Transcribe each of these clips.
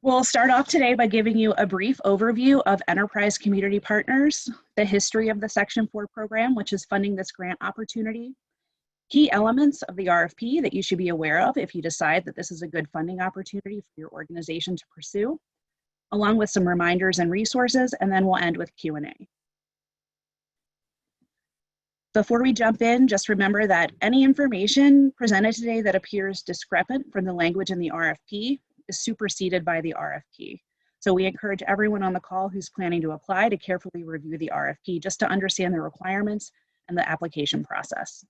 We'll start off today by giving you a brief overview of Enterprise Community Partners, the history of the Section 4 program, which is funding this grant opportunity, key elements of the RFP that you should be aware of if you decide that this is a good funding opportunity for your organization to pursue, along with some reminders and resources, and then we'll end with Q&A. Before we jump in, just remember that any information presented today that appears discrepant from the language in the RFP is superseded by the RFP. So we encourage everyone on the call who's planning to apply to carefully review the RFP just to understand the requirements and the application process.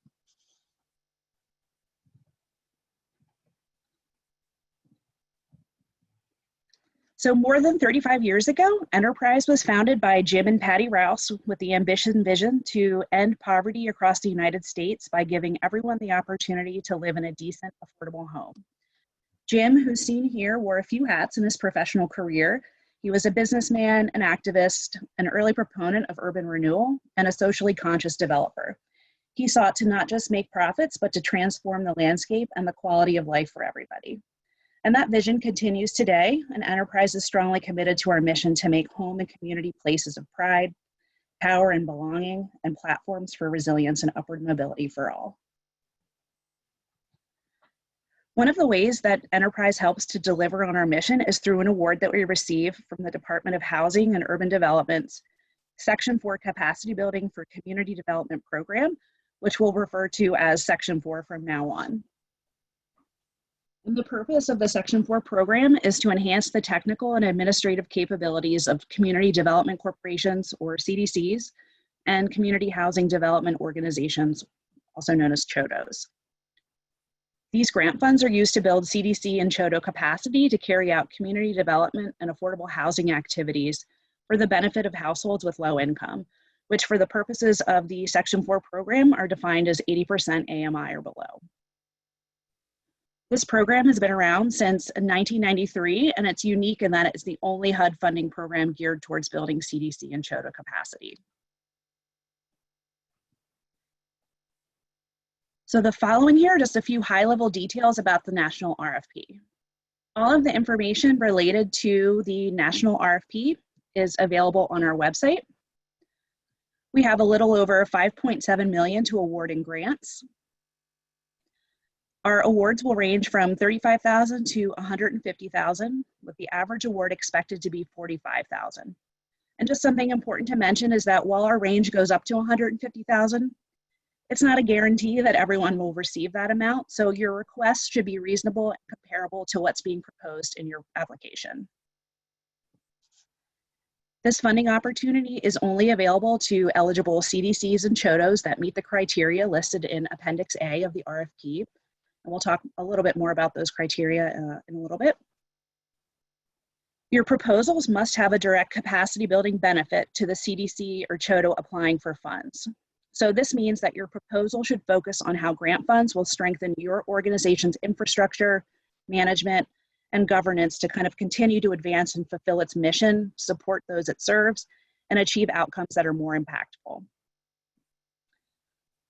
So more than 35 years ago, Enterprise was founded by Jim and Patty Rouse with the ambition and vision to end poverty across the United States by giving everyone the opportunity to live in a decent, affordable home. Jim, who's seen here, wore a few hats in his professional career. He was a businessman, an activist, an early proponent of urban renewal, and a socially conscious developer. He sought to not just make profits, but to transform the landscape and the quality of life for everybody. And that vision continues today, and Enterprise is strongly committed to our mission to make home and community places of pride, power and belonging, and platforms for resilience and upward mobility for all. One of the ways that Enterprise helps to deliver on our mission is through an award that we receive from the Department of Housing and Urban Development's Section 4 Capacity Building for Community Development Program, which we'll refer to as Section 4 from now on. And the purpose of the Section 4 program is to enhance the technical and administrative capabilities of community development corporations, or CDCs, and community housing development organizations, also known as CHODOs. These grant funds are used to build CDC and CHODO capacity to carry out community development and affordable housing activities for the benefit of households with low income, which for the purposes of the Section 4 program are defined as 80% AMI or below. This program has been around since 1993, and it's unique in that it's the only HUD funding program geared towards building CDC and CHODO capacity. So the following here are just a few high-level details about the national RFP. All of the information related to the national RFP is available on our website. We have a little over $5.7 million to award in grants. Our awards will range from $35,000 to $150,000, with the average award expected to be $45,000. And just something important to mention is that while our range goes up to $150,000, it's not a guarantee that everyone will receive that amount, so your request should be reasonable and comparable to what's being proposed in your application. This funding opportunity is only available to eligible CDCs and CHODOs that meet the criteria listed in Appendix A of the RFP. And we'll talk a little bit more about those criteria in a little bit. Your proposals must have a direct capacity building benefit to the CDC or CHODO applying for funds. So this means that your proposal should focus on how grant funds will strengthen your organization's infrastructure, management, and governance to kind of continue to advance and fulfill its mission, support those it serves, and achieve outcomes that are more impactful.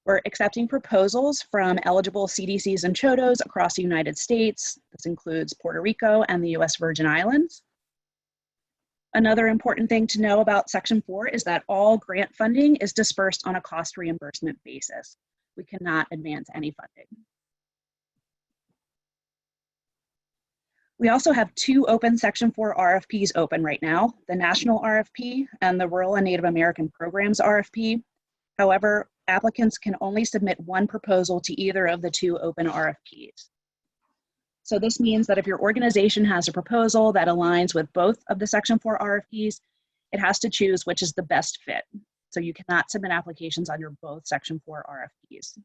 We're accepting proposals from eligible CDCs and CHODOs across the United States. This includes Puerto Rico and the US Virgin Islands. Another important thing to know about Section 4 is that all grant funding is dispersed on a cost reimbursement basis. We cannot advance any funding. We also have two open Section 4 RFPs open right now, the National RFP and the Rural and Native American Programs RFP. However, applicants can only submit one proposal to either of the two open RFPs. So this means that if your organization has a proposal that aligns with both of the Section 4 RFPs, it has to choose which is the best fit. So you cannot submit applications under both Section 4 RFPs.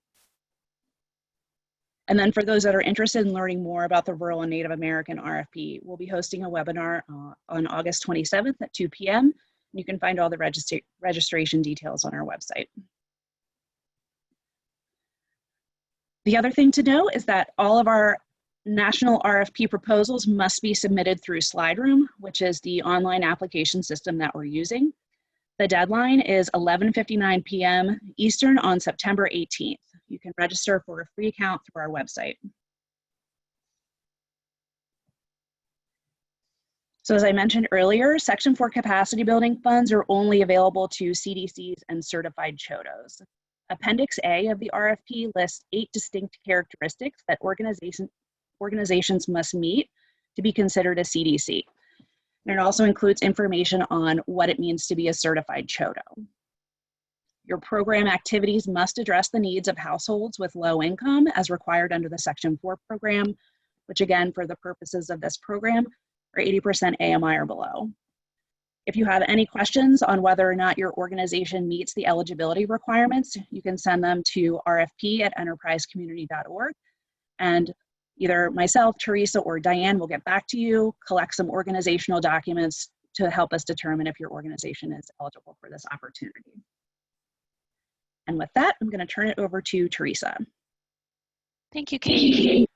And then for those that are interested in learning more about the Rural and Native American RFP, we'll be hosting a webinar on August 27th at 2 p.m. You can find all the registration details on our website. The other thing to know is that all of our national RFP proposals must be submitted through SlideRoom, which is the online application system that we're using. The deadline is 11:59 p.m. Eastern on September 18th. You can register for a free account through our website. So as I mentioned earlier, Section 4 capacity building funds are only available to CDCs and certified CHODOs. Appendix A of the RFP lists 8 distinct characteristics that organizations must meet to be considered a CDC. And it also includes information on what it means to be a certified CHODO. Your program activities must address the needs of households with low income as required under the Section 4 program, which again, for the purposes of this program, are 80% AMI or below. If you have any questions on whether or not your organization meets the eligibility requirements, you can send them to rfp@enterprisecommunity.org, and either myself, Teresa, or Diane will get back to you, collect some organizational documents to help us determine if your organization is eligible for this opportunity. And with that, I'm going to turn it over to Teresa. Thank you, Kate.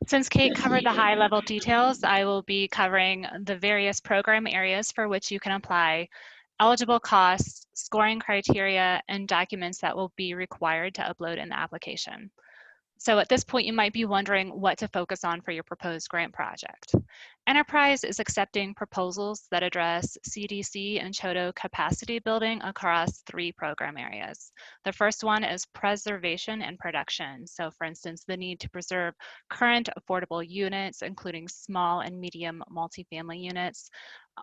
Since Kate covered the high-level details, I will be covering the various program areas for which you can apply, eligible costs, scoring criteria, and documents that will be required to upload in the application. So at this point, you might be wondering what to focus on for your proposed grant project. Enterprise is accepting proposals that address CDC and CHODO capacity building across 3 program areas. The first one is preservation and production. So for instance, the need to preserve current affordable units, including small and medium multifamily units,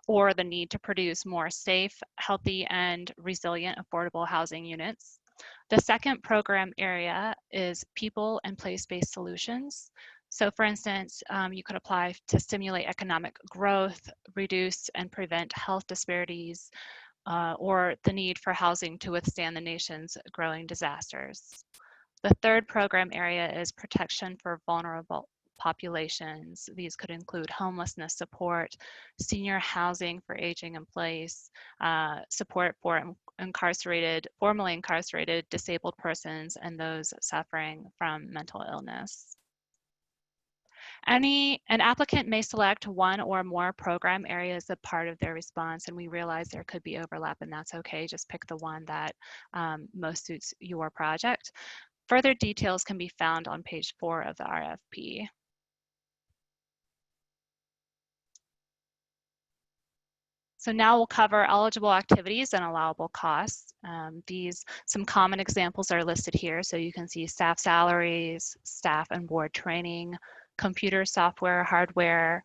or the need to produce more safe, healthy, and resilient affordable housing units. The second program area is people and place-based solutions. So for instance, you could apply to stimulate economic growth, reduce and prevent health disparities, or the need for housing to withstand the nation's growing disasters. The third program area is protection for vulnerable populations. These could include homelessness support, senior housing for aging in place, support for formerly incarcerated disabled persons, and those suffering from mental illness. An applicant may select one or more program areas as part of their response, and we realize there could be overlap, and that's okay. Just pick the one that most suits your project. Further details can be found on page 4 of the RFP. So now we'll cover eligible activities and allowable costs. Some common examples are listed here. So you can see staff salaries, staff and board training, computer software, hardware,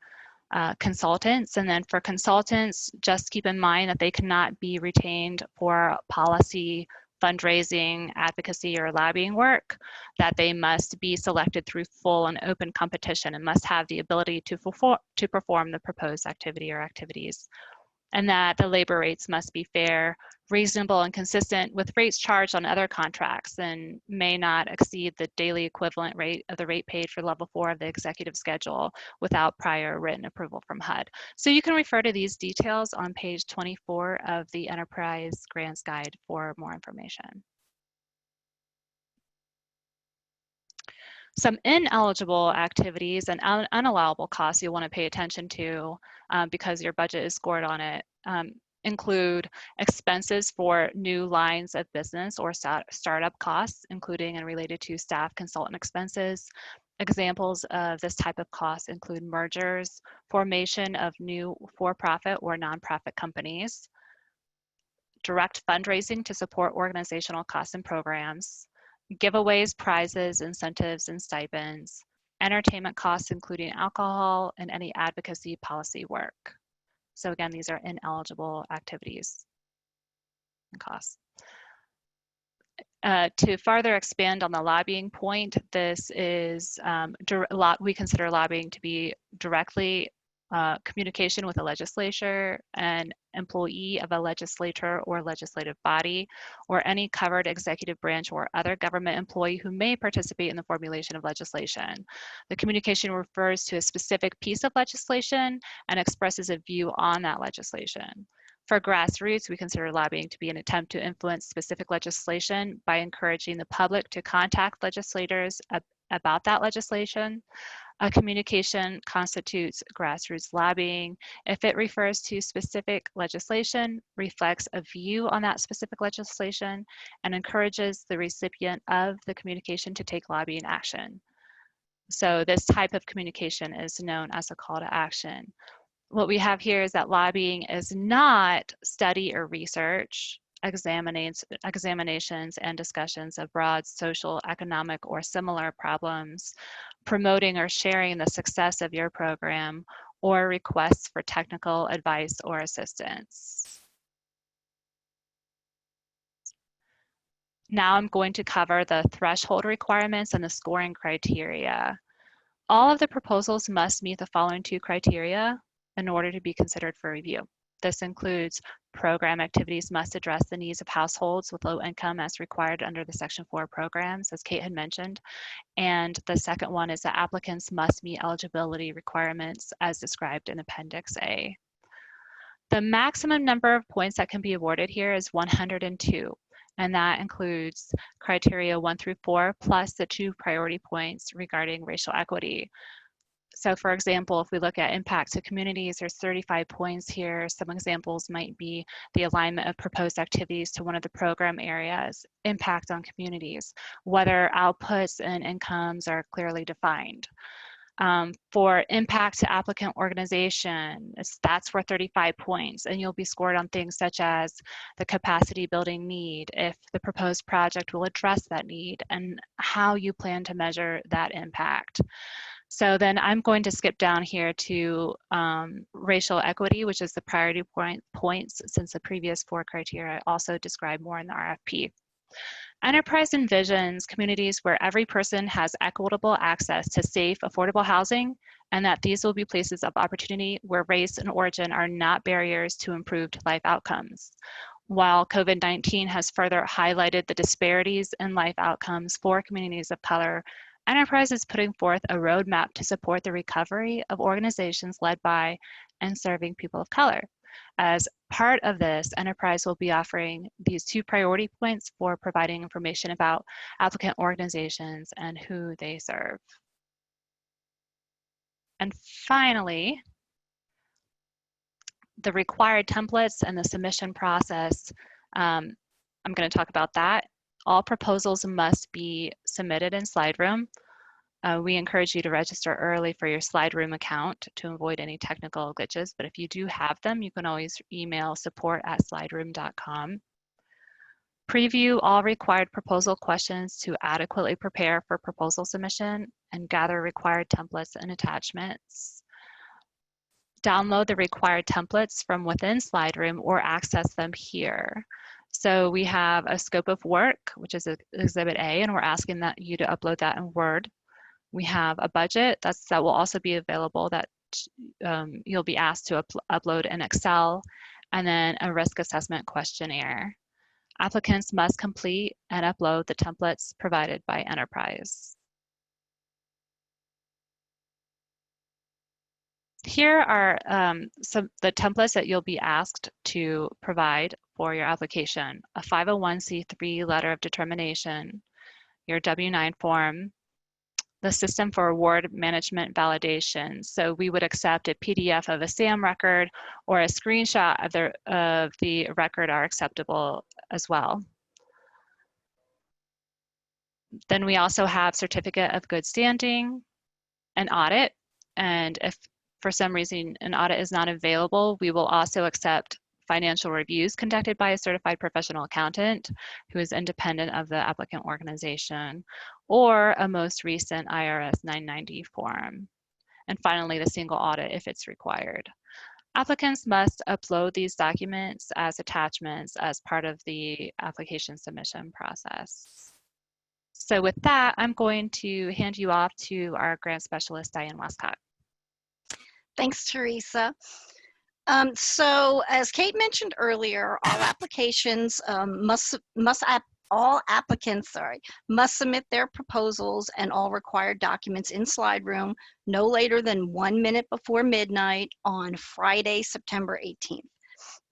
consultants. And then for consultants, just keep in mind that they cannot be retained for policy, fundraising, advocacy, or lobbying work, that they must be selected through full and open competition and must have the ability to perform the proposed activity or activities, and that the labor rates must be fair, reasonable, and consistent with rates charged on other contracts and may not exceed the daily equivalent rate of the rate paid for level 4 of the executive schedule without prior written approval from HUD. So you can refer to these details on page 24 of the Enterprise Grants Guide for more information. Some ineligible activities and unallowable costs you'll want to pay attention to because your budget is scored on it include expenses for new lines of business or startup costs, including and related to staff consultant expenses. Examples of this type of costs include mergers, formation of new for-profit or nonprofit companies, direct fundraising to support organizational costs and programs, giveaways, prizes, incentives, and stipends, entertainment costs, including alcohol, and any advocacy policy work. So again, these are ineligible activities and costs. To further expand on the lobbying point, this is we consider lobbying to be directly communication with a legislature, an employee of a legislature or legislative body, or any covered executive branch or other government employee who may participate in the formulation of legislation. The communication refers to a specific piece of legislation and expresses a view on that legislation. For grassroots, we consider lobbying to be an attempt to influence specific legislation by encouraging the public to contact legislators about that legislation. A communication constitutes grassroots lobbying if it refers to specific legislation, reflects a view on that specific legislation, and encourages the recipient of the communication to take lobbying action. So this type of communication is known as a call to action. What we have here is that lobbying is not study or research, examinations and discussions of broad social, economic, or similar problems, promoting or sharing the success of your program, or requests for technical advice or assistance. Now I'm going to cover the threshold requirements and the scoring criteria. All of the proposals must meet the following 2 criteria in order to be considered for review. This includes program activities must address the needs of households with low income as required under the Section 4 programs, as Kate had mentioned. And the second one is that applicants must meet eligibility requirements as described in Appendix A. The maximum number of points that can be awarded here is 102. And that includes criteria 1 through 4, plus the 2 priority points regarding racial equity. So for example, if we look at impact to communities, there's 35 points here. Some examples might be the alignment of proposed activities to one of the program areas, impact on communities, whether outputs and incomes are clearly defined. For impact to applicant organization, that's for 35 points, and you'll be scored on things such as the capacity building need, if the proposed project will address that need, and how you plan to measure that impact. So then I'm going to skip down here to racial equity, which is the priority points, since the previous 4 criteria also describe more in the RFP. Enterprise envisions communities where every person has equitable access to safe, affordable housing, and that these will be places of opportunity where race and origin are not barriers to improved life outcomes. While COVID-19 has further highlighted the disparities in life outcomes for communities of color, Enterprise is putting forth a roadmap to support the recovery of organizations led by and serving people of color. As part of this, Enterprise will be offering these 2 priority points for providing information about applicant organizations and who they serve. And finally, the required templates and the submission process. I'm going to talk about that. All proposals must be submitted in SlideRoom. We encourage you to register early for your SlideRoom account to avoid any technical glitches, but if you do have them, you can always email support@slideroom.com. Preview all required proposal questions to adequately prepare for proposal submission and gather required templates and attachments. Download the required templates from within SlideRoom or access them here. So we have a scope of work, which is Exhibit A, and we're asking you to upload that in Word. We have a budget that will also be available that you'll be asked to upload in Excel, and then a risk assessment questionnaire. Applicants must complete and upload the templates provided by Enterprise. Here are the templates that you'll be asked to provide for your application: a 501c3 letter of determination, your W-9 form, the system for award management validation. So we would accept a PDF of a SAM record or a screenshot of the record are acceptable as well. Then we also have certificate of good standing, an audit, and if for some reason an audit is not available, we will also accept financial reviews conducted by a certified professional accountant who is independent of the applicant organization, or a most recent IRS 990 form. And finally, the single audit if it's required. Applicants must upload these documents as attachments as part of the application submission process. So with that, I'm going to hand you off to our grant specialist, Diane Westcott. Thanks, Teresa. So as Kate mentioned earlier, all applications all applicants must submit their proposals and all required documents in SlideRoom no later than 1 minute before midnight on Friday, September 18th.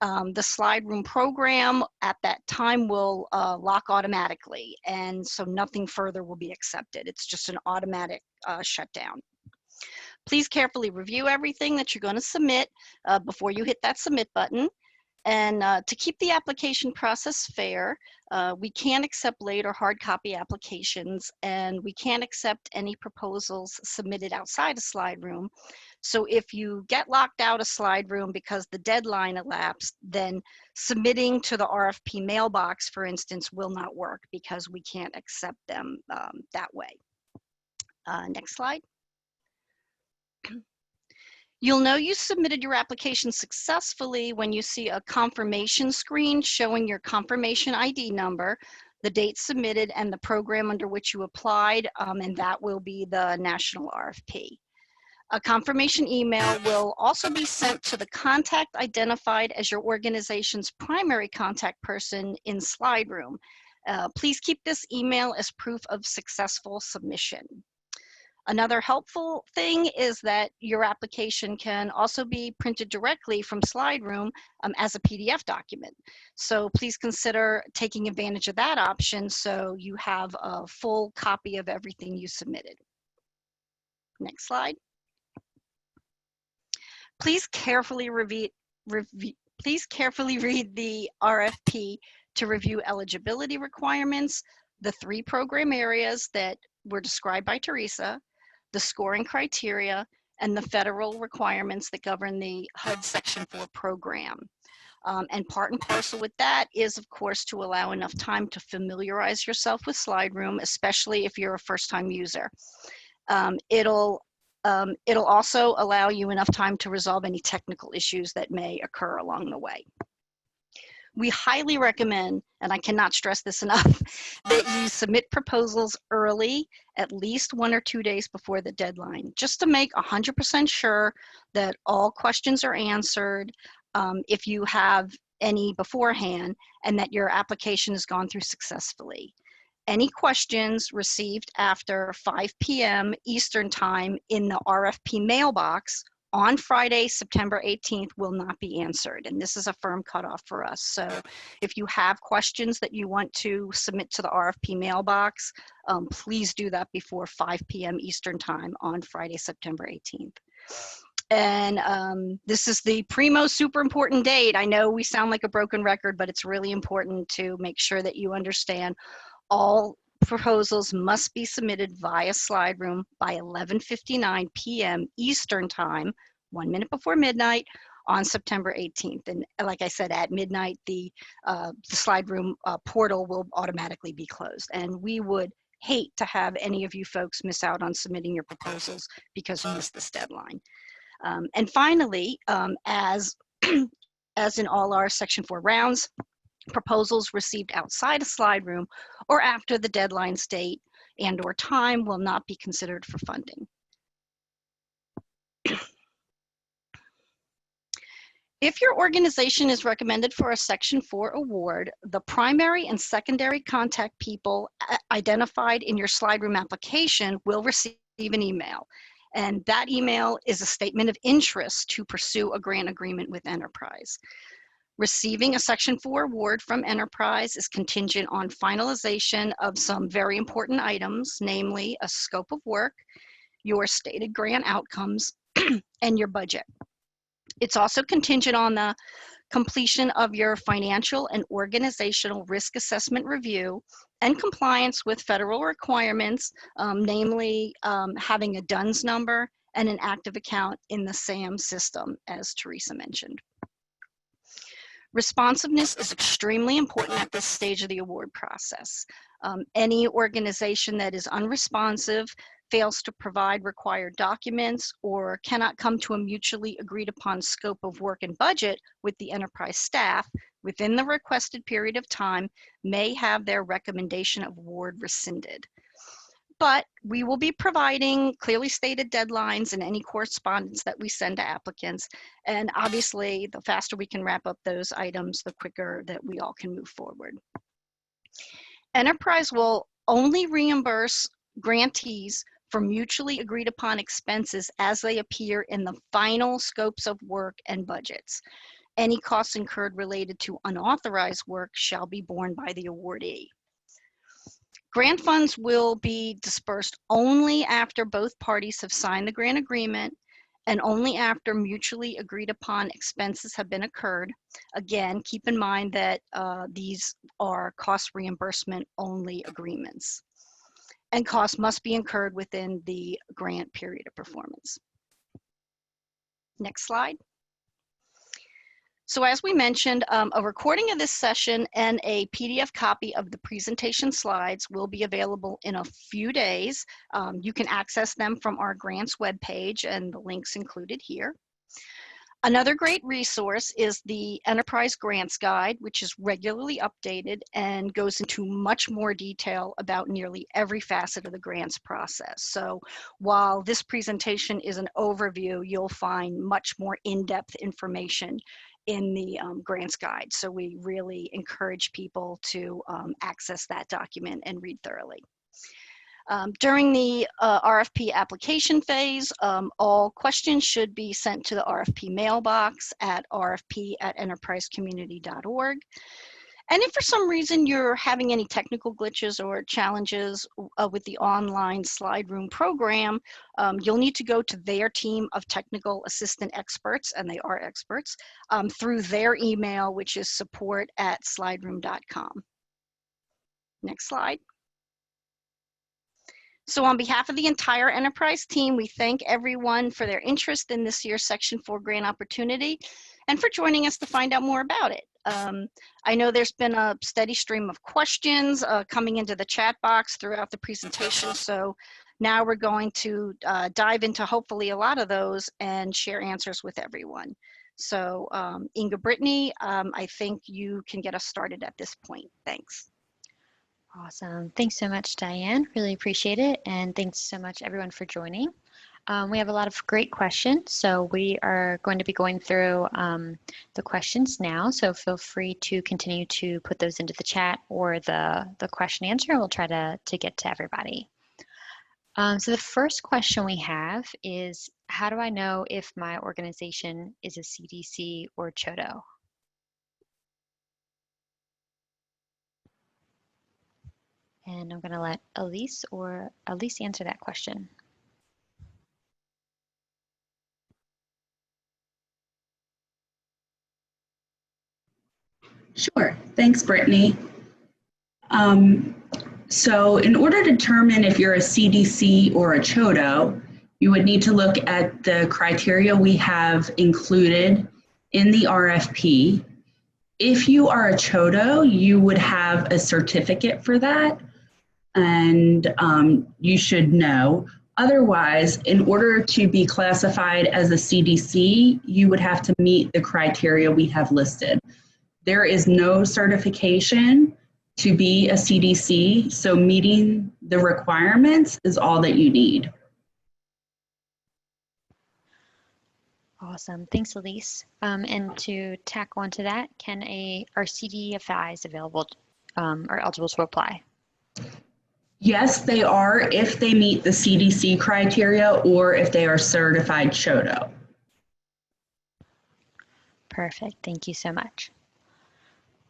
The slide room program at that time will lock automatically, and so nothing further will be accepted. It's just an automatic shutdown. Please carefully review everything that you're going to submit before you hit that submit button. And to keep the application process fair, we can accept late or hard copy applications, and we can't accept any proposals submitted outside a slide room. So if you get locked out of slide room because the deadline elapsed, then submitting to the RFP mailbox, for instance, will not work because we can't accept them that way. Next slide. You'll know you submitted your application successfully when you see a confirmation screen showing your confirmation ID number, the date submitted, and the program under which you applied, and that will be the national RFP. A confirmation email will also be sent to the contact identified as your organization's primary contact person in slide room. Please keep this email as proof of successful submission. Another helpful thing is that your application can also be printed directly from slide room as a PDF document. So please consider taking advantage of that option so you have a full copy of everything you submitted. Next slide. Please carefully read the RFP to review eligibility requirements, the 3 program areas that were described by Teresa, the scoring criteria, and the federal requirements that govern the HUD Section 4 program. And part and parcel with that is, of course, to allow enough time to familiarize yourself with slide room, especially if you're a first-time user. It'll also allow you enough time to resolve any technical issues that may occur along the way. We highly recommend, and I cannot stress this enough, that you submit proposals early, at least 1 or 2 days before the deadline, just to make 100% sure that all questions are answered if you have any beforehand, and that your application has gone through successfully. Any questions received after 5 p.m. Eastern Time in the RFP mailbox on Friday, September 18th will not be answered. And this is a firm cutoff for us. So if you have questions that you want to submit to the RFP mailbox, please do that before 5 p.m. Eastern Time on Friday, September 18th. And this is the primo super important date. I know we sound like a broken record, but it's really important to make sure that you understand all proposals must be submitted via slide room by 11:59 p.m. Eastern Time, 1 minute before midnight on September 18th. And like I said, at midnight, the slide room portal will automatically be closed. And we would hate to have any of you folks miss out on submitting your proposals because you missed this deadline. And finally, as in all our Section 4 rounds, proposals received outside a slide room or after the deadline date and or time will not be considered for funding. If your organization is recommended for a Section 4 award, the primary and secondary contact people identified in your slide room application will receive an email. And that email is a statement of interest to pursue a grant agreement with Enterprise. Receiving a Section 4 award from Enterprise is contingent on finalization of some very important items, namely a scope of work, your stated grant outcomes, and your budget. It's also contingent on the completion of your financial and organizational risk assessment review and compliance with federal requirements, namely having a DUNS number and an active account in the SAM system, as Teresa mentioned. Responsiveness is extremely important at this stage of the award process. Any organization that is unresponsive, fails to provide required documents, or cannot come to a mutually agreed upon scope of work and budget with the Enterprise staff within the requested period of time may have their recommendation of award rescinded. But we will be providing clearly stated deadlines in any correspondence that we send to applicants. And obviously, the faster we can wrap up those items, the quicker that we all can move forward. Enterprise will only reimburse grantees for mutually agreed upon expenses as they appear in the final scopes of work and budgets. Any costs incurred related to unauthorized work shall be borne by the awardee. Grant funds will be dispersed only after both parties have signed the grant agreement and only after mutually agreed upon expenses have been incurred. Again, keep in mind that these are cost reimbursement only agreements, and costs must be incurred within the grant period of performance. Next slide. So as we mentioned, a recording of this session and a PDF copy of the presentation slides will be available in a few days. You can access them from our grants webpage, and the links included here. Another great resource is the Enterprise Grants Guide, which is regularly updated and goes into much more detail about nearly every facet of the grants process. So while this presentation is an overview, you'll find much more in-depth information in the grants guide. So we really encourage people to access that document and read thoroughly. During the RFP application phase, all questions should be sent to the RFP mailbox at rfp@enterprisecommunity.org. And if for some reason you're having any technical glitches or challenges with the online slide room program, you'll need to go to their team of technical assistant experts, and they are experts, through their email, which is support@slideroom.com. Next slide. So on behalf of the entire Enterprise team, we thank everyone for their interest in this year's Section 4 grant opportunity and for joining us to find out more about it. I know there's been a steady stream of questions coming into the chat box throughout the presentation, so now we're going to dive into hopefully a lot of those and share answers with everyone. So Inga Brittany, I think you can get us started at this point. Thanks. Awesome. Thanks so much, Diane. Really appreciate it. And thanks so much, everyone, for joining. We have a lot of great questions, so we are going to be going through the questions now. So feel free to continue to put those into the chat or the question answer. We'll try to get to everybody. So the first question we have is, how do I know if my organization is a CDC or CHODO? And I'm going to let Elise answer that question. Sure. Thanks, Brittany. So in order to determine if you're a CDC or a CHODO, you would need to look at the criteria we have included in the RFP. If you are a CHODO, you would have a certificate for that, and you should know. Otherwise, in order to be classified as a CDC, you would have to meet the criteria we have listed. There is no certification to be a CDC, so meeting the requirements is all that you need. Awesome. Thanks, Elise. And to tack on to that, are CDFIs available or eligible to apply? Yes, they are if they meet the CDC criteria or if they are certified CHODO. Perfect. Thank you so much.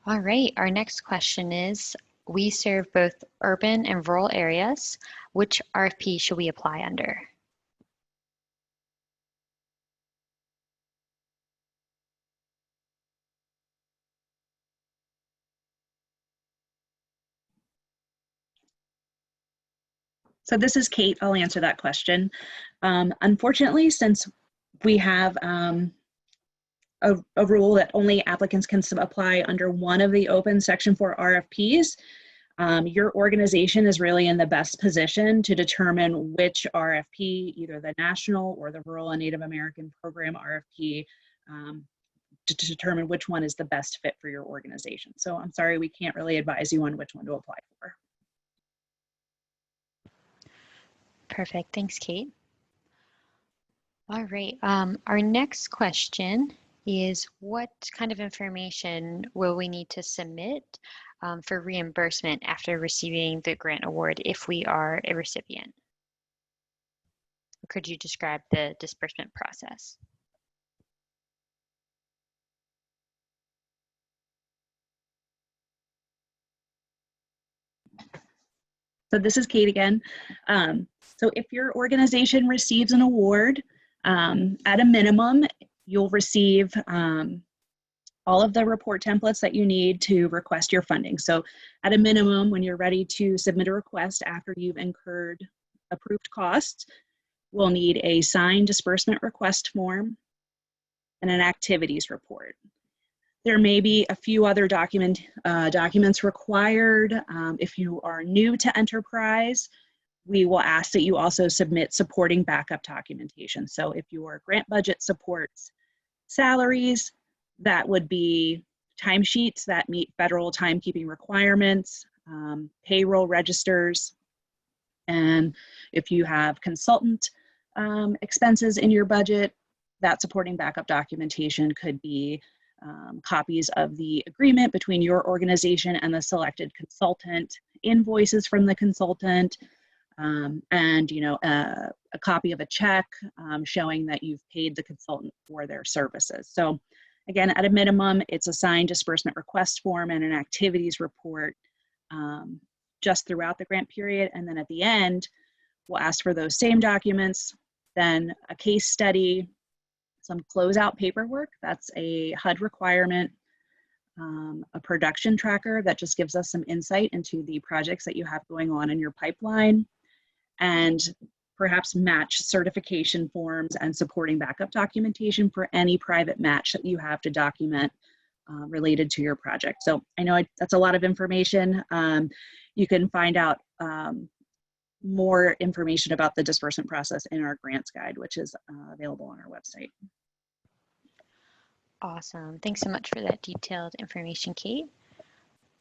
All right. Our next question is, we serve both urban and rural areas. Which RFP should we apply under? So this is Kate. I'll answer that question. Unfortunately, since we have a rule that only applicants can apply under one of the open Section 4 RFPs, your organization is really in the best position to determine which RFP, either the national or the Rural and Native American Program RFP, to determine which one is the best fit for your organization. So I'm sorry, we can't really advise you on which one to apply for. Perfect. Thanks, Kate. All right. Our next question is, what kind of information will we need to submit for reimbursement after receiving the grant award if we are a recipient? Could you describe the disbursement process? So this is Kate again. So if your organization receives an award, at a minimum, you'll receive all of the report templates that you need to request your funding. So at a minimum, when you're ready to submit a request after you've incurred approved costs, we'll need a signed disbursement request form and an activities report. There may be a few other documents required. If you are new to Enterprise, we will ask that you also submit supporting backup documentation. So if your grant budget supports salaries, that would be timesheets that meet federal timekeeping requirements, payroll registers, and if you have consultant expenses in your budget, that supporting backup documentation could be copies of the agreement between your organization and the selected consultant, invoices from the consultant, and a copy of a check showing that you've paid the consultant for their services. So again, at a minimum, it's a signed disbursement request form and an activities report just throughout the grant period. And then at the end, we'll ask for those same documents, then a case study, some closeout paperwork, that's a HUD requirement, a production tracker that just gives us some insight into the projects that you have going on in your pipeline, and perhaps match certification forms and supporting backup documentation for any private match that you have to document related to your project. So I know that's a lot of information. You can find out more information about the disbursement process in our grants guide, which is available on our website. Awesome. Thanks so much for that detailed information, Kate.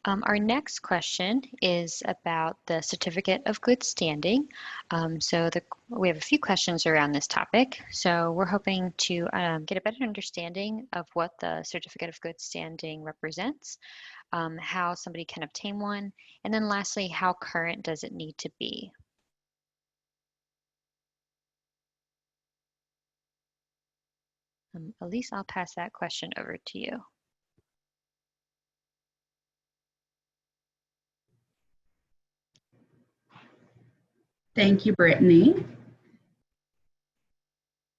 Our next question is about the Certificate of Good Standing. We have a few questions around this topic. So we're hoping to get a better understanding of what the Certificate of Good Standing represents, how somebody can obtain one, and then lastly, how current does it need to be? Elise, I'll pass that question over to you. Thank you, Brittany.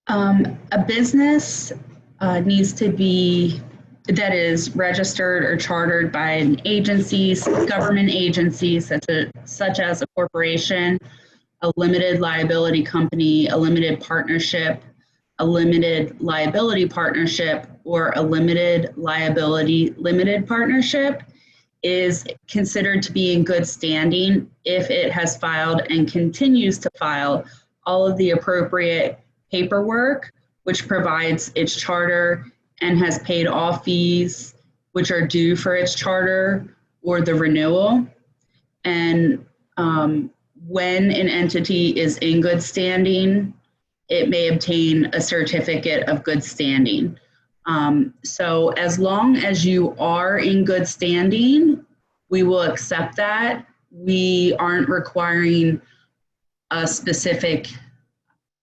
A business needs to be that is registered or chartered by an agency, government agency such as a corporation, a limited liability company, a limited partnership, a limited liability partnership, or a limited liability limited partnership is considered to be in good standing if it has filed and continues to file all of the appropriate paperwork, which provides its charter and has paid all fees which are due for its charter or the renewal. And when an entity is in good standing, it may obtain a certificate of good standing. So as long as you are in good standing, we will accept that. We aren't requiring a specific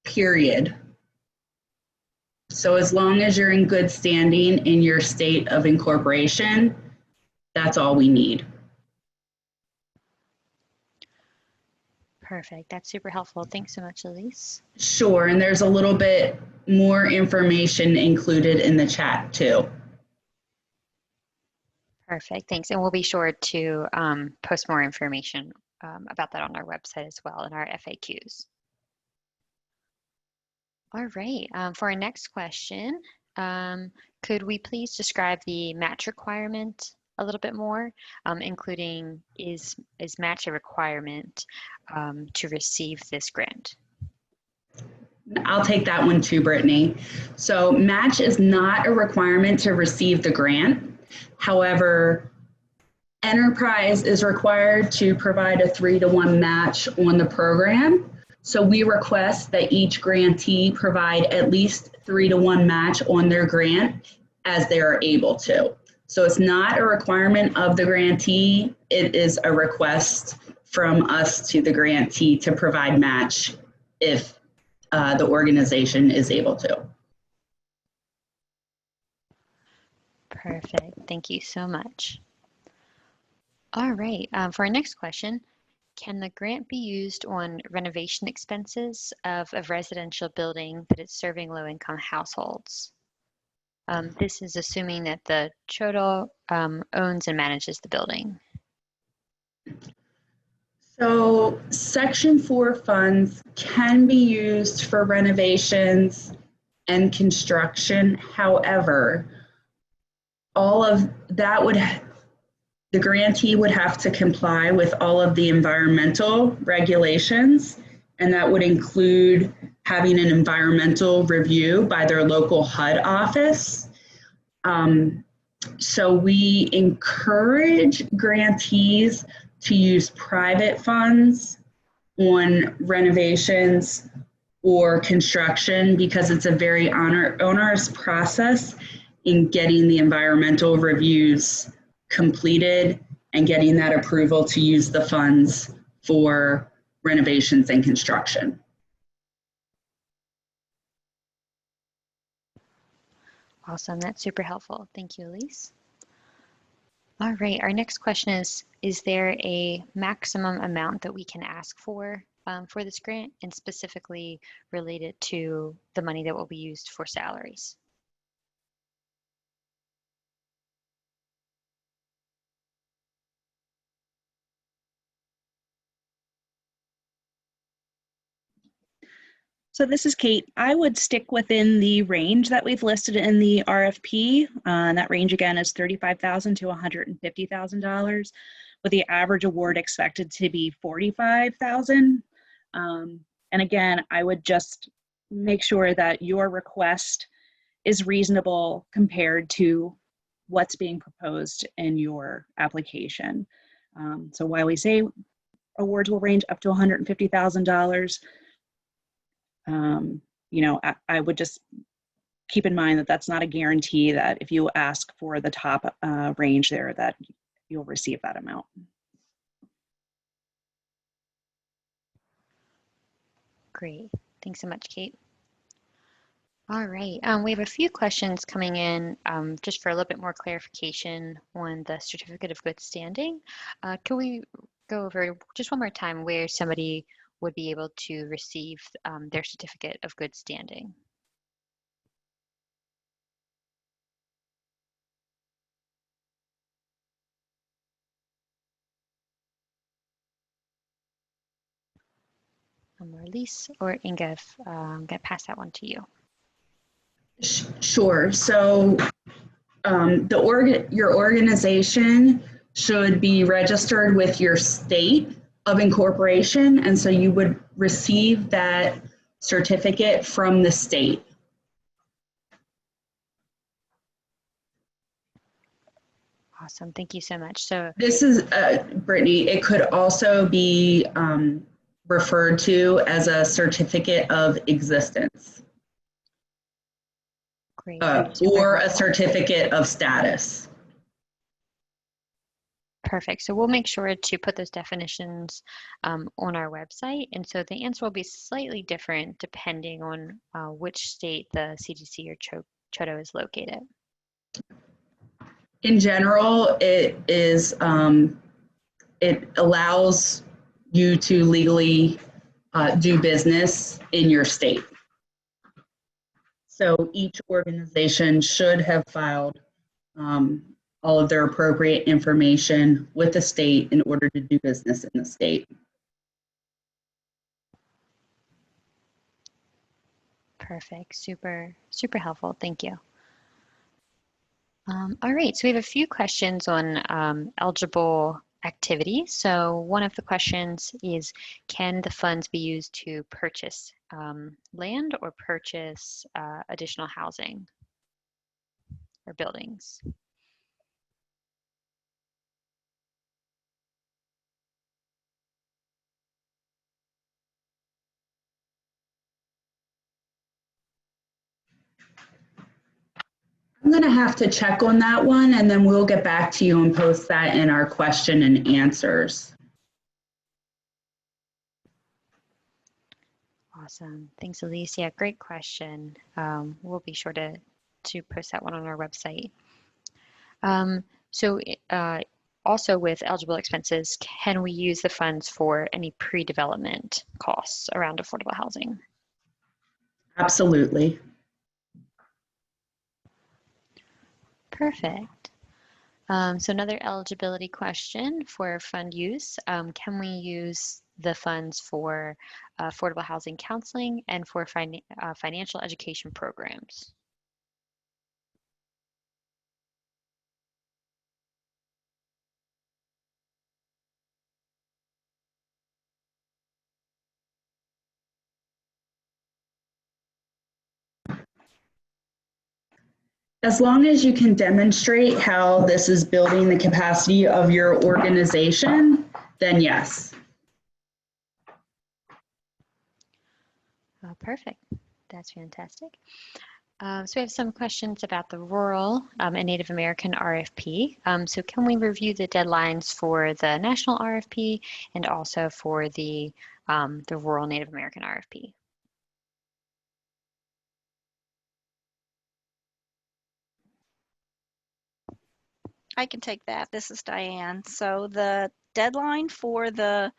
period. So as long as you're in good standing in your state of incorporation, that's all we need. Perfect. That's super helpful. Thanks so much, Elise. Sure, and there's a little bit more information included in the chat too. Perfect. Thanks. And we'll be sure to post more information about that on our website as well in our FAQs. All right. For our next question, could we please describe the match requirement a little bit more, including is match a requirement to receive this grant? I'll take that one too, Brittany. So match is not a requirement to receive the grant. However, Enterprise is required to provide a 3-to-1 match on the program. So we request that each grantee provide at least 3-to-1 match on their grant as they are able to. So it's not a requirement of the grantee. It is a request from us to the grantee to provide match if the organization is able to. Perfect. Thank you so much. All right. For our next question, Can the grant be used on renovation expenses of a residential building that is serving low-income households? This is assuming that the CHODO owns and manages the building. So Section 4 funds can be used for renovations and construction. However, all of that the grantee would have to comply with all of the environmental regulations, and that would include having an environmental review by their local HUD office. So we encourage grantees to use private funds on renovations or construction because it's a very onerous process in getting the environmental reviews completed and getting that approval to use the funds for renovations and construction. Awesome, that's super helpful. Thank you, Elise. All right, our next question is there a maximum amount that we can ask for this grant, and specifically related to the money that will be used for salaries? So this is Kate. I would stick within the range that we've listed in the RFP. That range again is $35,000 to $150,000, with the average award expected to be $45,000. And again, I would just make sure that your request is reasonable compared to what's being proposed in your application. So while we say awards will range up to $150,000, you know, I would just keep in mind that that's not a guarantee that if you ask for the top range there that you'll receive that amount. Great, thanks so much, Kate. All right, we have a few questions coming in just for a little bit more clarification on the certificate of good standing. Can we go over just one more time where somebody would be able to receive their certificate of good standing? Elise or Inga, I'm going to pass that one to you. Sure. So your organization should be registered with your state of incorporation, and so you would receive that certificate from the state. Awesome, thank you so much. So this is, Brittany, it could also be referred to as a certificate of existence. Great. Or a certificate of status. Perfect. So we'll make sure to put those definitions on our website. And so the answer will be slightly different depending on which state the CDC or CHODO is located. In general, it is, it allows you to legally do business in your state. So each organization should have filed all of their appropriate information with the state in order to do business in the state. Perfect, super helpful, thank you. All right, so we have a few questions on eligible activities. So one of the questions is, can the funds be used to purchase land or purchase additional housing or buildings? I'm going to have to check on that one, and then we'll get back to you and post that in our question and answers. Awesome. Thanks, Elise. Yeah, great question. We'll be sure to post that one on our website. So also with eligible expenses, can we use the funds for any pre-development costs around affordable housing? Absolutely. Perfect. So another eligibility question for fund use. Can we use the funds for affordable housing counseling and for financial education programs? As long as you can demonstrate how this is building the capacity of your organization, then yes. Perfect. That's fantastic. So we have some questions about the rural and Native American RFP. So can we review the deadlines for the national RFP and also for the rural Native American RFP? I can take that. This is Diane. So the deadline for the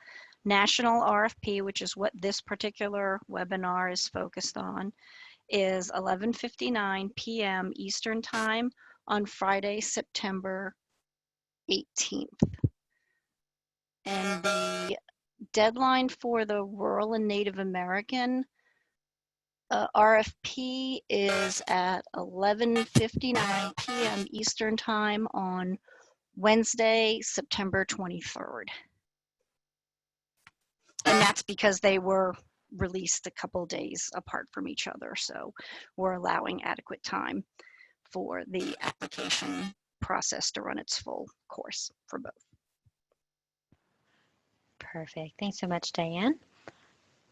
national RFP, which is what this particular webinar is focused on, is 11:59 p.m. Eastern Time on Friday, September 18th. And the deadline for the rural and Native American RFP is at 11:59 p.m. Eastern Time on Wednesday, September 23rd. And that's because they were released a couple days apart from each other. So we're allowing adequate time for the application process to run its full course for both. Perfect. Thanks so much, Diane.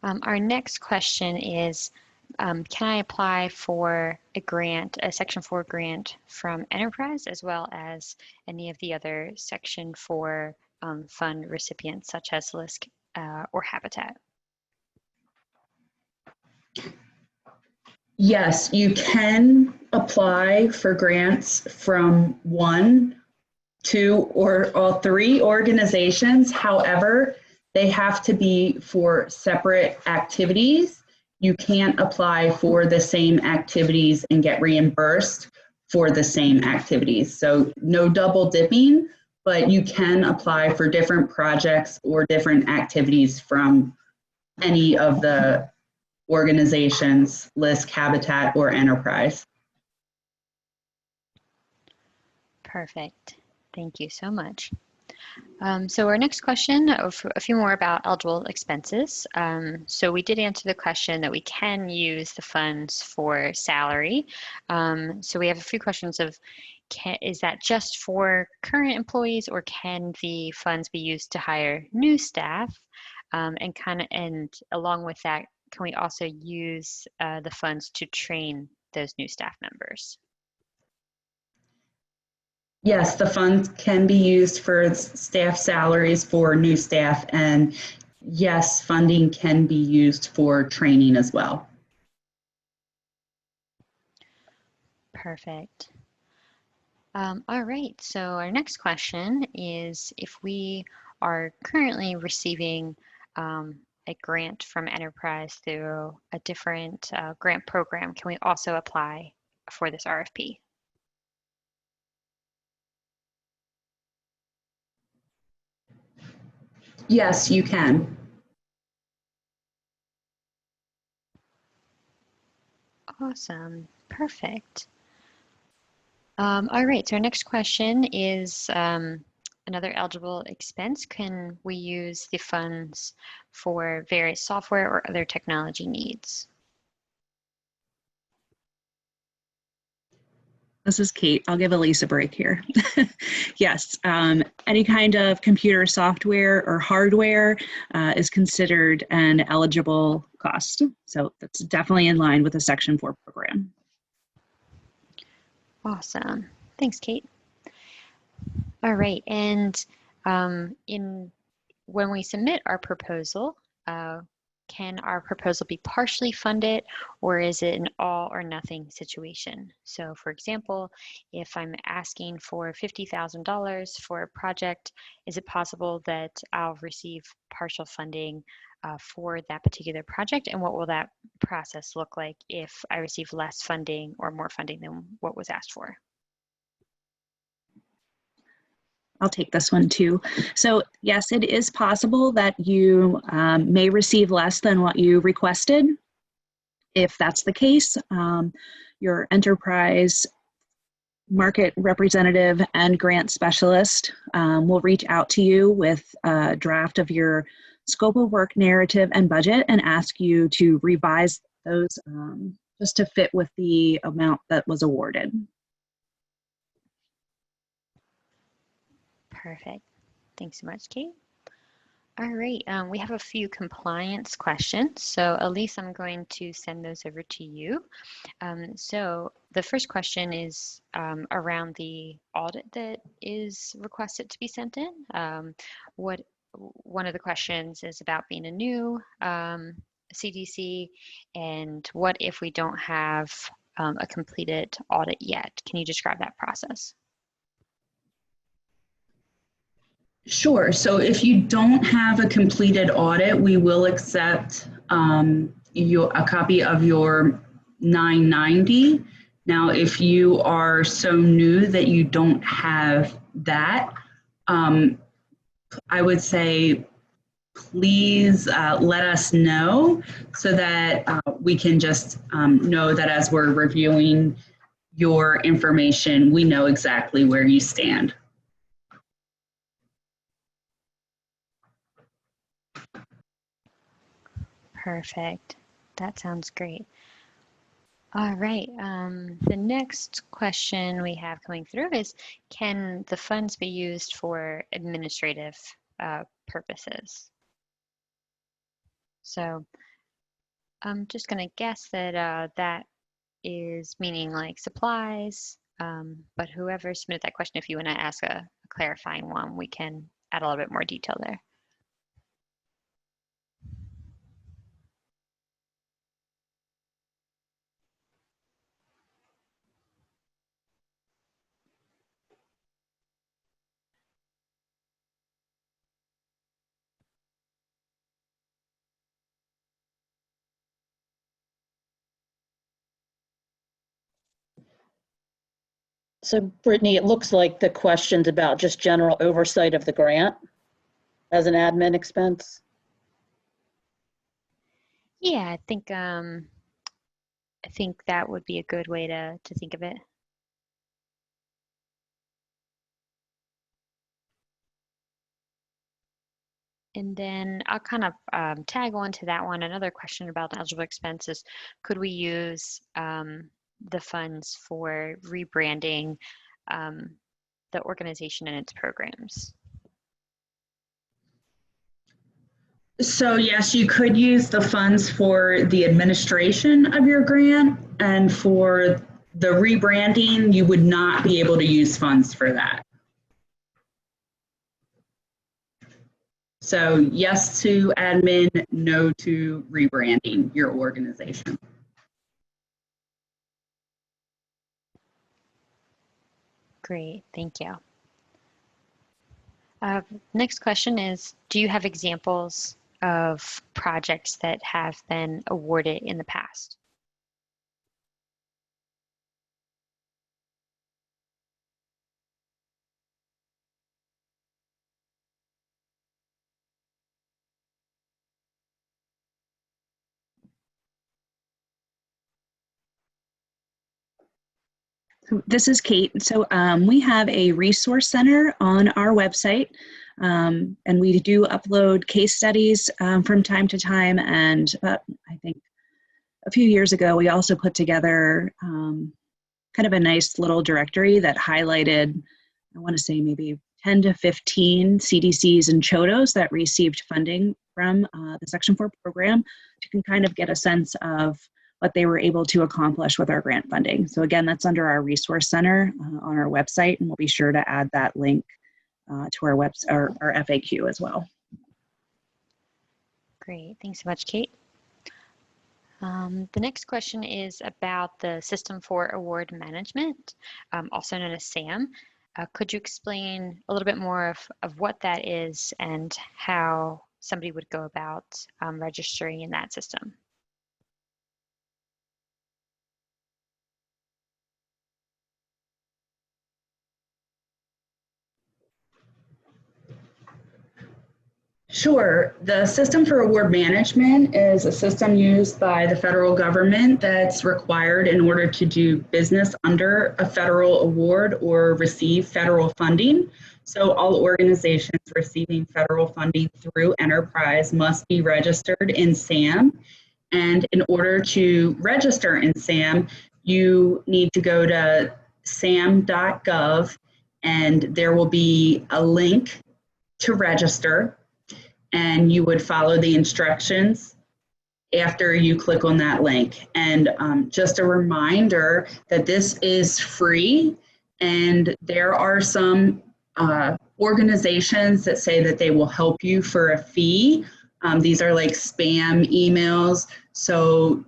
Our next question is, can I apply for a grant, a Section 4 grant from Enterprise, as well as any of the other Section 4 fund recipients, such as LISC or Habitat? Yes, you can apply for grants from 1, 2, or all 3 organizations. However, they have to be for separate activities. You can't apply for the same activities and get reimbursed for the same activities. So no double dipping, but you can apply for different projects or different activities from any of the organizations, LISC, Habitat, or Enterprise. Perfect. Thank you so much. So our next question, a few more about eligible expenses. So we did answer the question that we can use the funds for salary. So we have a few questions of, is that just for current employees, or can the funds be used to hire new staff? And along with that, can we also use the funds to train those new staff members? Yes, the funds can be used for staff salaries for new staff, and yes, funding can be used for training as well. Perfect. All right, so our next question is, if we are currently receiving a grant from Enterprise through a different grant program, can we also apply for this RFP? Yes, you can. Awesome, perfect. All right, so our next question is another eligible expense. Can we use the funds for various software or other technology needs? This is Kate. I'll give Elise a break here. Yes, any kind of computer software or hardware is considered an eligible cost. So that's definitely in line with the Section 4 program. Awesome. Thanks, Kate. All right, and when we submit our proposal, can our proposal be partially funded, or is it an all or nothing situation? So for example, if I'm asking for $50,000 for a project, is it possible that I'll receive partial funding for that particular project? And what will that process look like if I receive less funding or more funding than what was asked for? I'll take this one too. So yes, it is possible that you may receive less than what you requested. If that's the case, your enterprise market representative and grant specialist will reach out to you with a draft of your scope of work narrative and budget and ask you to revise those just to fit with the amount that was awarded. Perfect. Thanks so much, Kate. All right, we have a few compliance questions. So Elise, I'm going to send those over to you. So the first question is around the audit that is requested to be sent in. One of the questions is about being a new CDC, and what if we don't have a completed audit yet? Can you describe that process? Sure. So if you don't have a completed audit, we will accept a copy of your 990. Now, if you are so new that you don't have that, I would say please let us know so that we can just know that as we're reviewing your information, we know exactly where you stand. Perfect. That sounds great. All right. The next question we have coming through is, can the funds be used for administrative purposes? So I'm just going to guess that that is meaning like supplies, but whoever submitted that question, if you want to ask a clarifying one, we can add a little bit more detail there. So Brittany, it looks like the question's about just general oversight of the grant as an admin expense. Yeah, I think that would be a good way to think of it. And then I'll kind of tag on to that one. Another question about eligible expenses: could we use the funds for rebranding the organization and its programs? So yes, you could use the funds for the administration of your grant, and for the rebranding, you would not be able to use funds for that. So yes to admin, no to rebranding your organization. Great, thank you. Next question is, do you have examples of projects that have been awarded in the past? This is Kate. So we have a resource center on our website, and we do upload case studies from time to time. And I think a few years ago, we also put together kind of a nice little directory that highlighted, I want to say maybe 10 to 15 CDCs and CHODOs that received funding from the Section 4 program. You can kind of get a sense of what they were able to accomplish with our grant funding. So again, that's under our resource center on our website, and we'll be sure to add that link to our FAQ as well. Great. Thanks so much, Kate. The next question is about the System for Award Management, also known as SAM. Could you explain a little bit more of what that is and how somebody would go about registering in that system? Sure. The System for Award Management is a system used by the federal government that's required in order to do business under a federal award or receive federal funding. So all organizations receiving federal funding through enterprise must be registered in SAM. And in order to register in SAM, you need to go to sam.gov, and there will be a link to register, and you would follow the instructions after you click on that link. And just a reminder that this is free, and there are some organizations that say that they will help you for a fee. These are like spam emails, so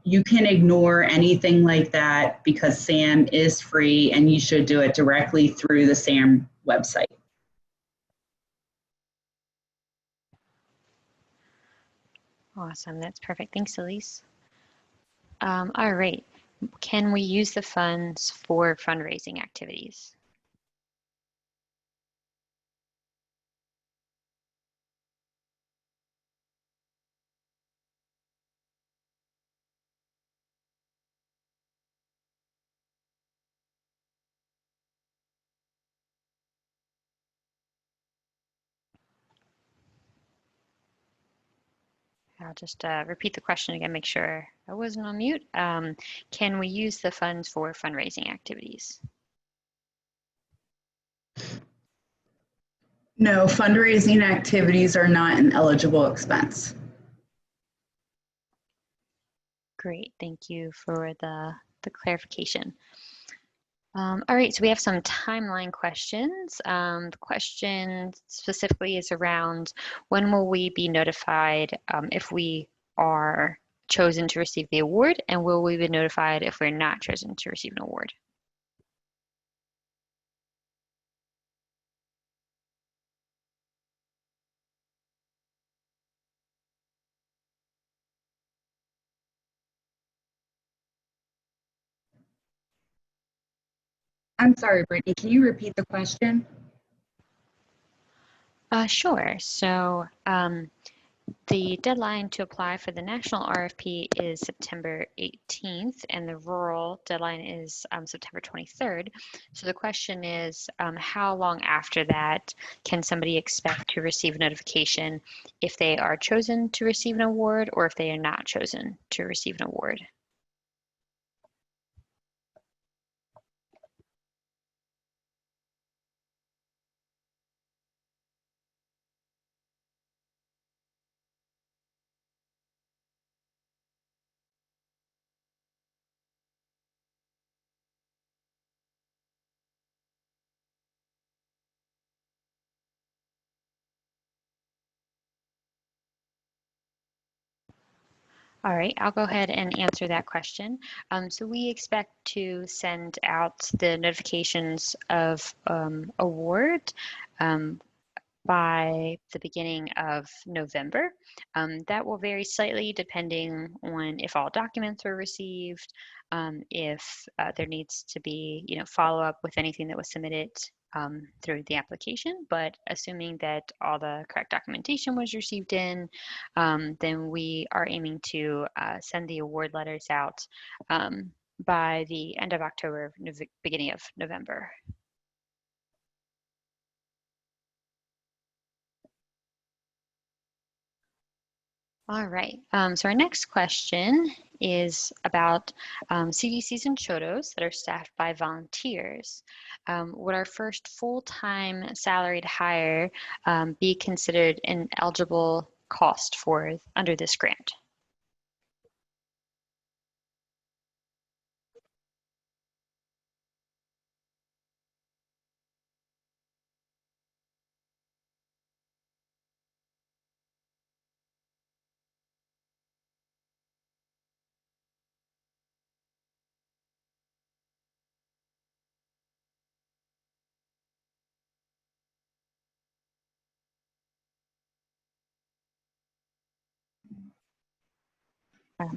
you can ignore anything like that because SAM is free, and you should do it directly through the SAM website. Awesome. That's perfect. Thanks, Elise. All right. Can we use the funds for fundraising activities? I'll just repeat the question again, make sure I wasn't on mute. Can we use the funds for fundraising activities? No, fundraising activities are not an eligible expense. Great, thank you for the clarification. All right, so we have some timeline questions. The question specifically is around when will we be notified if we are chosen to receive the award, and will we be notified if we're not chosen to receive an award? I'm sorry, Brittany, can you repeat the question? Sure. So the deadline to apply for the national RFP is September 18th, and the rural deadline is September 23rd. So the question is, how long after that can somebody expect to receive notification if they are chosen to receive an award or if they are not chosen to receive an award? All right, I'll go ahead and answer that question. So we expect to send out the notifications of award by the beginning of November. That will vary slightly depending on if all documents were received, if there needs to be, follow up with anything that was submitted through the application, but assuming that all the correct documentation was received in, then we are aiming to send the award letters out by the end of October, beginning of November. All right, so our next question is about CDCs and CHOTOs that are staffed by volunteers. Would our first full-time salaried hire be considered an eligible cost for under this grant?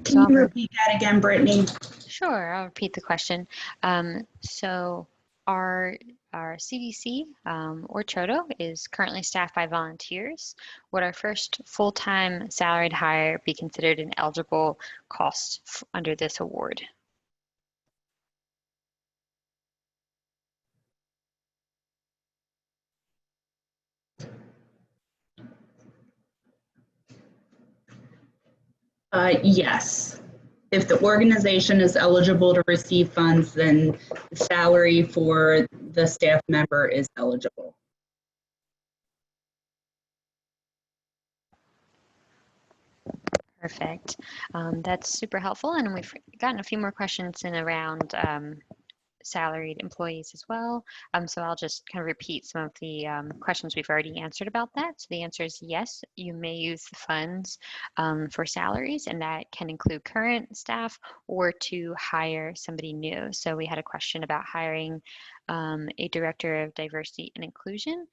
Can you repeat that again, Brittany? Sure, I'll repeat the question. So our CDC or CHOTO is currently staffed by volunteers. Would our first full-time salaried hire be considered an eligible cost under this award? Yes. If the organization is eligible to receive funds, then the salary for the staff member is eligible. Perfect. That's super helpful. And we've gotten a few more questions in around salaried employees as well. So I'll just kind of repeat some of the questions we've already answered about that. So the answer is yes, you may use the funds for salaries, and that can include current staff or to hire somebody new. So we had a question about hiring a director of diversity and inclusion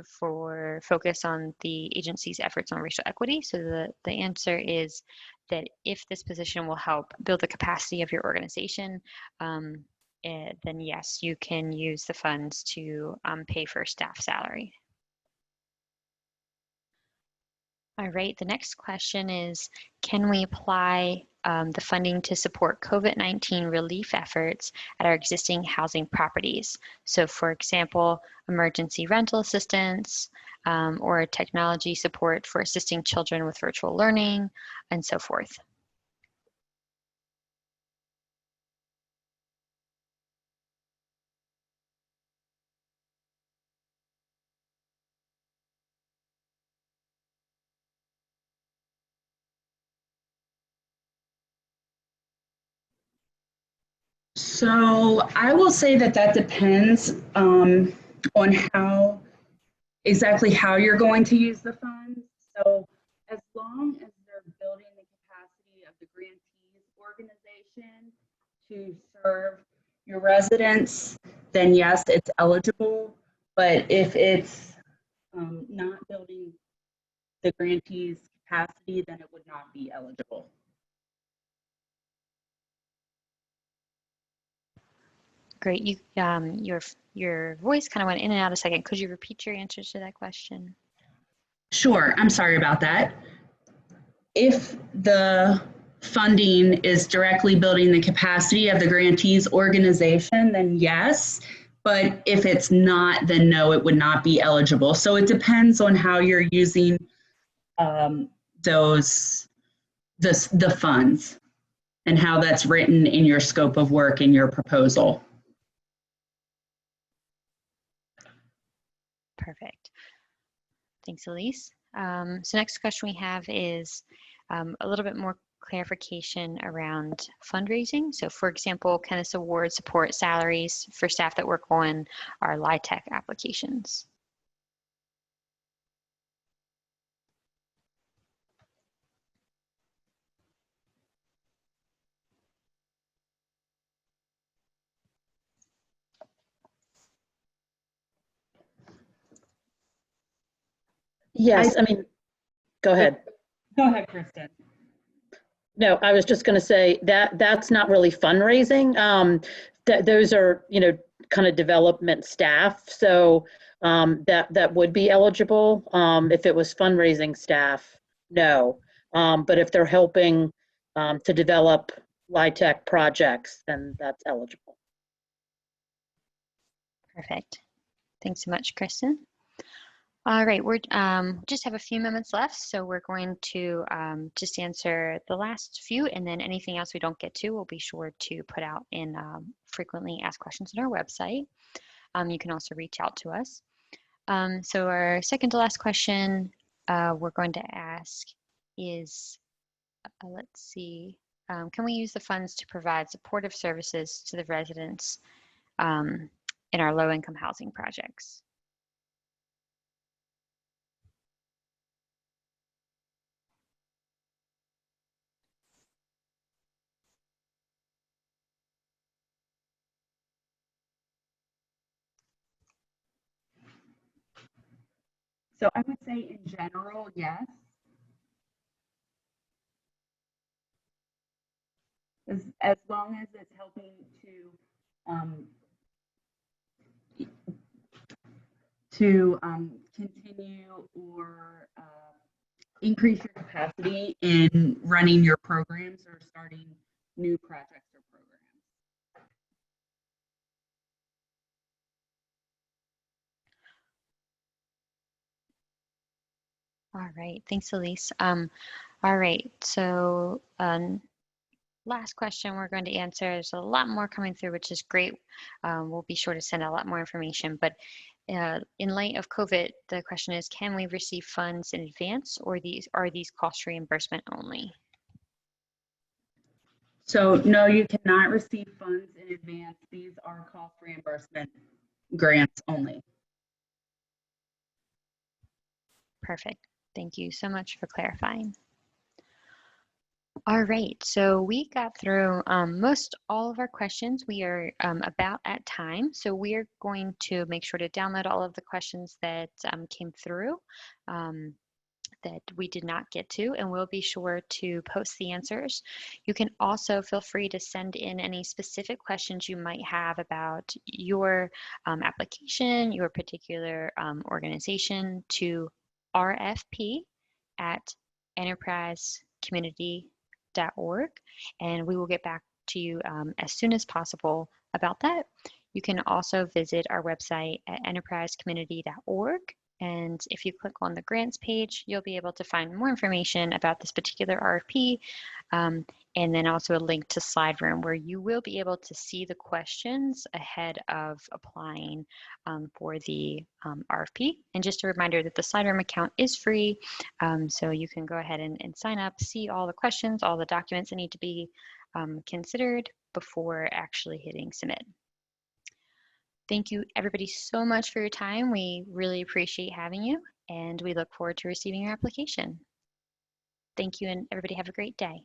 for focus on the agency's efforts on racial equity. So the answer is that if this position will help build the capacity of your organization, then yes, you can use the funds to pay for staff salary. All right, the next question is, can we apply the funding to support COVID-19 relief efforts at our existing housing properties? So for example, emergency rental assistance or technology support for assisting children with virtual learning and so forth. So I will say that that depends on exactly how you're going to use the funds. So as long as they're building the capacity of the grantees organization to serve your residents, then yes, it's eligible. But if it's not building the grantees capacity, then it would not be eligible. Great. Your voice kind of went in and out a second. Could you repeat your answers to that question? Sure, I'm sorry about that. If the funding is directly building the capacity of the grantees organization, then yes. But if it's not, then no, it would not be eligible. So it depends on how you're using the funds and how that's written in your scope of work in your proposal. Perfect. Thanks, Elise. So next question we have is a little bit more clarification around fundraising. So for example, can this award support salaries for staff that work on our LIHTC applications? Yes, I mean, go ahead. Go ahead, Kristen. No, I was just going to say that that's not really fundraising. Those are, kind of development staff. So that would be eligible. If it was fundraising staff, no. But if they're helping to develop LIHTC projects, then that's eligible. Perfect. Thanks so much, Kristen. All right, we're just have a few moments left, so we're going to just answer the last few, and then anything else we don't get to, we'll be sure to put out in frequently asked questions on our website. You can also reach out to us. So our second to last question we're going to ask is, let's see, can we use the funds to provide supportive services to the residents in our low-income housing projects? So I would say in general, yes. as long as it's helping to continue or increase your capacity in running your programs or starting new projects or programs. All right, thanks, Elise. All right, so last question we're going to answer. There's a lot more coming through, which is great. We'll be sure to send out a lot more information, but in light of COVID, the question is, can we receive funds in advance, or are these cost reimbursement only? So no, you cannot receive funds in advance. These are cost reimbursement grants only. Perfect. Thank you so much for clarifying. All right, so we got through most all of our questions. We are about at time, so we are going to make sure to download all of the questions that came through that we did not get to, and we'll be sure to post the answers. You can also feel free to send in any specific questions you might have about your application, your particular organization, to rfp@enterprisecommunity.org, and we will get back to you as soon as possible about that. You can also visit our website at enterprisecommunity.org, and if you click on the grants page, you'll be able to find more information about this particular RFP, and then also a link to Slide Room, where you will be able to see the questions ahead of applying for the RFP. And just a reminder that the Slide Room account is free, so you can go ahead and sign up, see all the questions, all the documents that need to be considered before actually hitting submit. Thank you, everybody, so much for your time. We really appreciate having you, and we look forward to receiving your application. Thank you, and everybody have a great day.